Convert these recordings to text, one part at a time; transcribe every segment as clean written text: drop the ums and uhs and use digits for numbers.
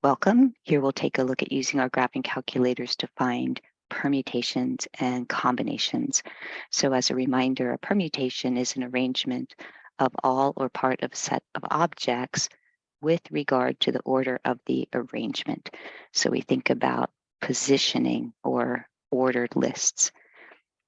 Welcome. Here we'll take a look at using our graphing calculators to find permutations and combinations. So as a reminder, a permutation is an arrangement of all or part of a set of objects with regard to the order of the arrangement. So we think about positioning or ordered lists.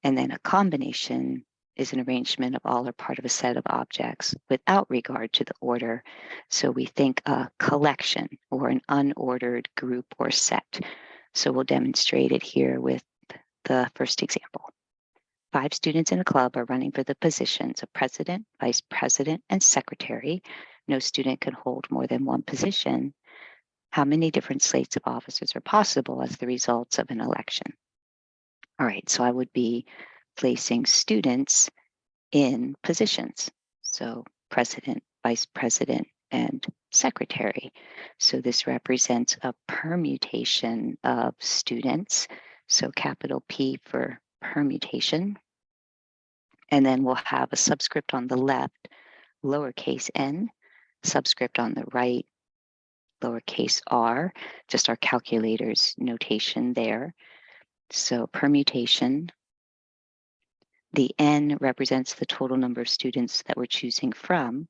And then a combination is an arrangement of all or part of a set of objects without regard to the order. So we think a collection or an unordered group or set. So we'll demonstrate it here with the first example. 5 students in a club are running for the positions of president, vice president, and secretary. No student can hold more than one position. How many different slates of officers are possible as the results of an election? All right, so I would be placing students in positions. So president, vice president, and secretary. So this represents a permutation of students. So capital P for permutation. And then we'll have a subscript on the left, lowercase n, subscript on the right, lowercase r, just our calculator's notation there. So permutation, the n represents the total number of students that we're choosing from.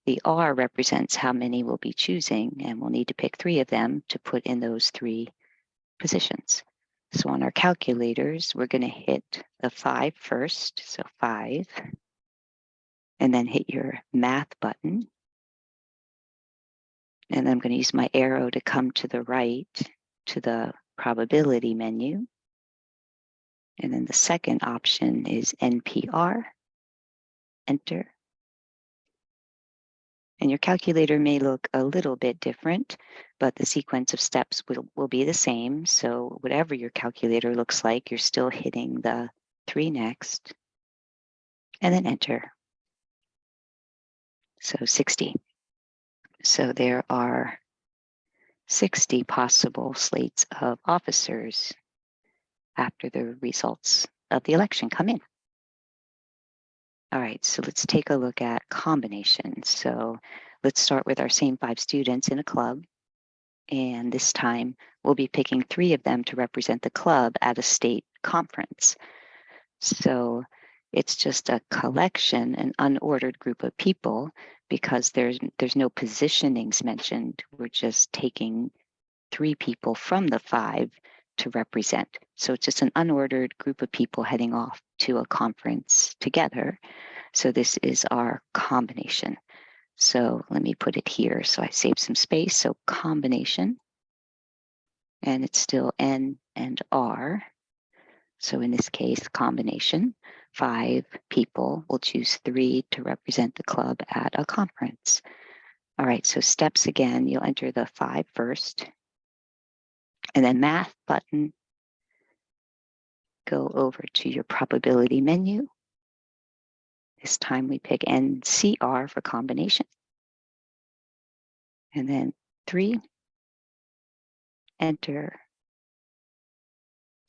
The r represents how many we'll be choosing, and we'll need to pick 3 of them to put in those 3 positions. So on our calculators, we're going to hit the 5 first, so 5, and then hit your math button. And I'm going to use my arrow to come to the right to the probability menu. And then the second option is nPr, enter. And your calculator may look a little bit different, but the sequence of steps will be the same. So whatever your calculator looks like, you're still hitting the 3 next, and then enter. So 60. So there are 60 possible slates of officers after the results of the election come in. All right, so let's take a look at combinations. So let's start with our same 5 students in a club. And this time we'll be picking 3 of them to represent the club at a state conference. So it's just a collection, an unordered group of people, because there's no positionings mentioned. We're just taking 3 people from the 5 to represent. So it's just an unordered group of people heading off to a conference together. So this is our combination. So let me put it here. So I saved some space. So combination, and it's still N and R. So in this case, combination, 5 people will choose 3 to represent the club at a conference. All right, so steps again, you'll enter the 5 first, and then math button, go over to your probability menu. This time we pick nCr for combination. And then 3, enter.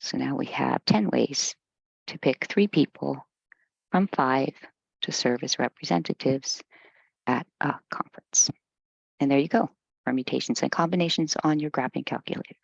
So now we have 10 ways to pick 3 people from 5 to serve as representatives at a conference. And there you go, permutations and combinations on your graphing calculator.